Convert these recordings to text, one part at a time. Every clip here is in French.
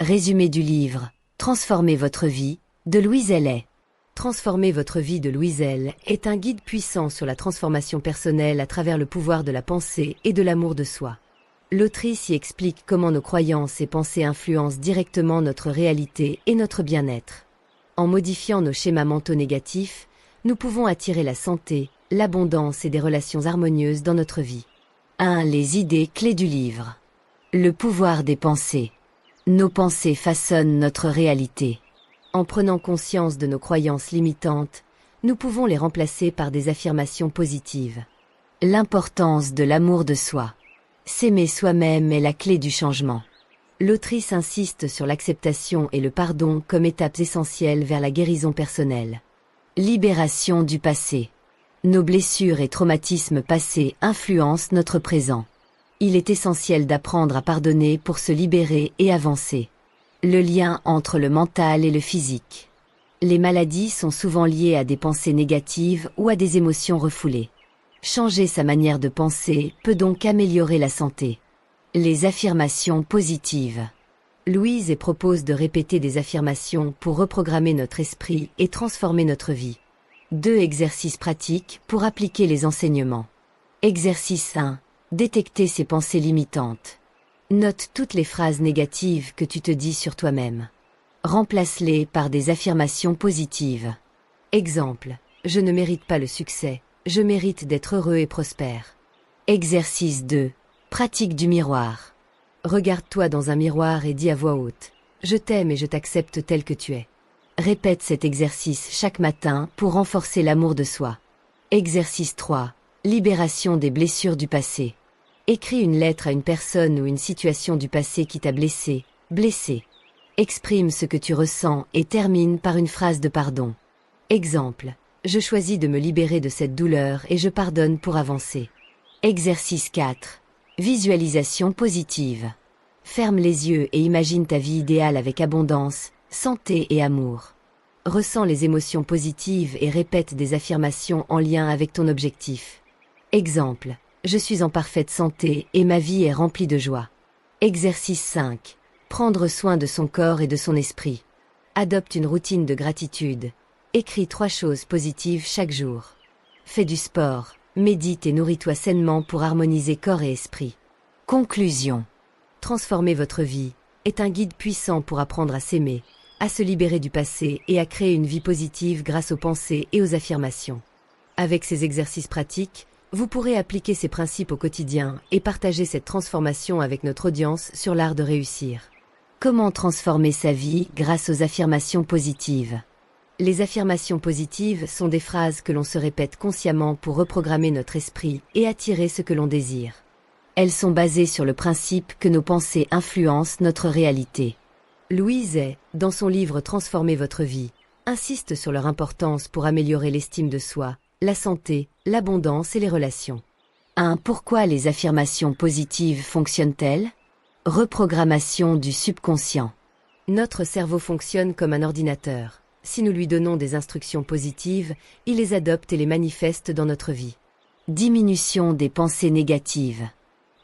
Résumé du livre « Transformez votre vie » de Louise Hay. Transformer votre vie de Louise Hay est un guide puissant sur la transformation personnelle à travers le pouvoir de la pensée et de l'amour de soi. L'autrice y explique comment nos croyances et pensées influencent directement notre réalité et notre bien-être. En modifiant nos schémas mentaux négatifs, nous pouvons attirer la santé, l'abondance et des relations harmonieuses dans notre vie. 1. Les idées clés du livre. Le pouvoir des pensées. Nos pensées façonnent notre réalité. En prenant conscience de nos croyances limitantes, nous pouvons les remplacer par des affirmations positives. L'importance de l'amour de soi. S'aimer soi-même est la clé du changement. L'autrice insiste sur l'acceptation et le pardon comme étapes essentielles vers la guérison personnelle. Libération du passé. Nos blessures et traumatismes passés influencent notre présent. Il est essentiel d'apprendre à pardonner pour se libérer et avancer. Le lien entre le mental et le physique. Les maladies sont souvent liées à des pensées négatives ou à des émotions refoulées. Changer sa manière de penser peut donc améliorer la santé. Les affirmations positives. Louise propose de répéter des affirmations pour reprogrammer notre esprit et transformer notre vie. 2 exercices pratiques pour appliquer les enseignements. Exercice 1. Détecter ses pensées limitantes. Note toutes les phrases négatives que tu te dis sur toi-même. Remplace-les par des affirmations positives. Exemple. Je ne mérite pas le succès, je mérite d'être heureux et prospère. Exercice 2. Pratique du miroir. Regarde-toi dans un miroir et dis à voix haute. Je t'aime et je t'accepte tel que tu es. Répète cet exercice chaque matin pour renforcer l'amour de soi. Exercice 3. Libération des blessures du passé. Écris une lettre à une personne ou une situation du passé qui t'a blessé. Exprime ce que tu ressens et termine par une phrase de pardon. Exemple. Je choisis de me libérer de cette douleur et je pardonne pour avancer. Exercice 4. Visualisation positive. Ferme les yeux et imagine ta vie idéale avec abondance, santé et amour. Ressens les émotions positives et répète des affirmations en lien avec ton objectif. Exemple. Je suis en parfaite santé et ma vie est remplie de joie. Exercice 5. Prendre soin de son corps et de son esprit. Adopte une routine de gratitude. Écris 3 choses positives chaque jour. Fais du sport, médite et nourris-toi sainement pour harmoniser corps et esprit. Conclusion. Transformer votre vie est un guide puissant pour apprendre à s'aimer, à se libérer du passé et à créer une vie positive grâce aux pensées et aux affirmations. Avec ces exercices pratiques, vous pourrez appliquer ces principes au quotidien et partager cette transformation avec notre audience sur l'art de réussir. Comment transformer sa vie grâce aux affirmations positives? Les affirmations positives sont des phrases que l'on se répète consciemment pour reprogrammer notre esprit et attirer ce que l'on désire. Elles sont basées sur le principe que nos pensées influencent notre réalité. Louise Hay, dans son livre Transformez votre vie, insiste sur leur importance pour améliorer l'estime de soi, la santé, l'abondance et les relations. 1. Pourquoi les affirmations positives fonctionnent-elles? Reprogrammation du subconscient. Notre cerveau fonctionne comme un ordinateur. Si nous lui donnons des instructions positives, il les adopte et les manifeste dans notre vie. Diminution des pensées négatives.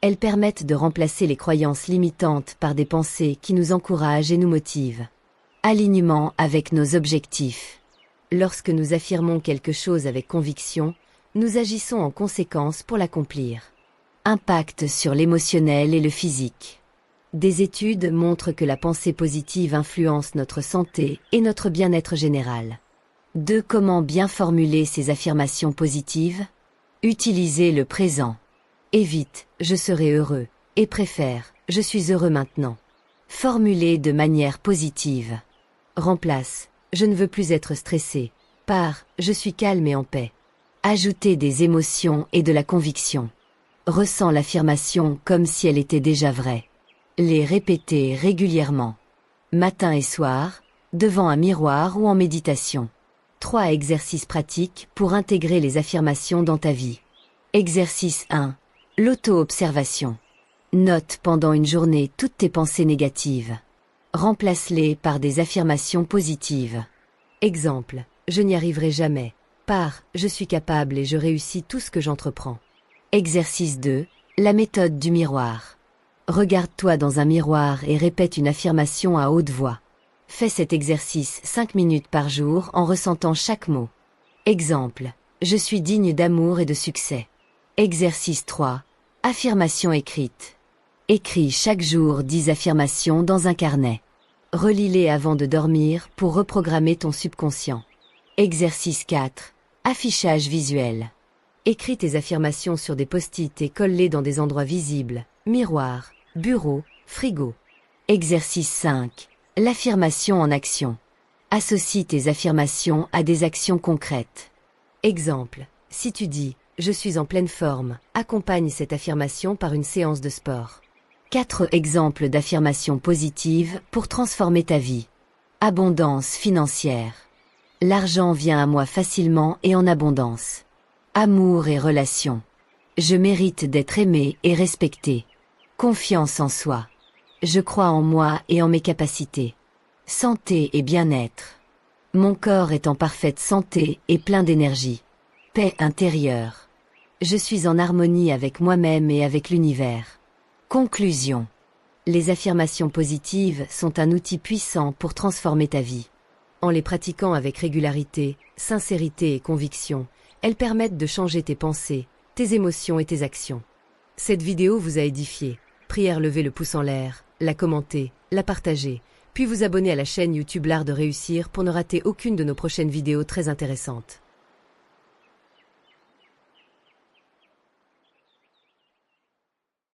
Elles permettent de remplacer les croyances limitantes par des pensées qui nous encouragent et nous motivent. Alignement avec nos objectifs. Lorsque nous affirmons quelque chose avec conviction, nous agissons en conséquence pour l'accomplir. Impact sur l'émotionnel et le physique. Des études montrent que la pensée positive influence notre santé et notre bien-être général. 2. Comment bien formuler ces affirmations positives? Utilisez le présent. Évite « je serai heureux » et préfère « je suis heureux maintenant ». Formulez de manière positive. Remplace « je ne veux plus être stressé » par « je suis calme et en paix ». Ajoutez des émotions et de la conviction. Ressens l'affirmation comme si elle était déjà vraie. Les répéter régulièrement. Matin et soir, devant un miroir ou en méditation. 3 exercices pratiques pour intégrer les affirmations dans ta vie. Exercice 1. L'auto-observation. Note pendant une journée toutes tes pensées négatives. Remplace-les par des affirmations positives. Exemple. Je n'y arriverai jamais. Par « je suis capable et je réussis tout ce que j'entreprends ». Exercice 2. La méthode du miroir. Regarde-toi dans un miroir et répète une affirmation à haute voix. Fais cet exercice 5 minutes par jour en ressentant chaque mot. Exemple. Je suis digne d'amour et de succès. Exercice 3. Affirmation écrite. Écris chaque jour 10 affirmations dans un carnet. Relis-les avant de dormir pour reprogrammer ton subconscient. Exercice 4. Affichage visuel. Écris tes affirmations sur des post-it et colle-les dans des endroits visibles, miroir, bureau, frigo. Exercice 5. L'affirmation en action. Associe tes affirmations à des actions concrètes. Exemple. Si tu dis « Je suis en pleine forme », accompagne cette affirmation par une séance de sport. 4 exemples d'affirmations positives pour transformer ta vie. Abondance financière. L'argent vient à moi facilement et en abondance. Amour et relations. Je mérite d'être aimé et respecté. Confiance en soi. Je crois en moi et en mes capacités. Santé et bien-être. Mon corps est en parfaite santé et plein d'énergie. Paix intérieure. Je suis en harmonie avec moi-même et avec l'univers. Conclusion. Les affirmations positives sont un outil puissant pour transformer ta vie. En les pratiquant avec régularité, sincérité et conviction, elles permettent de changer tes pensées, tes émotions et tes actions. Cette vidéo vous a édifié. Priez à lever le pouce en l'air, la commenter, la partager, puis vous abonner à la chaîne YouTube L'Art de Réussir pour ne rater aucune de nos prochaines vidéos très intéressantes.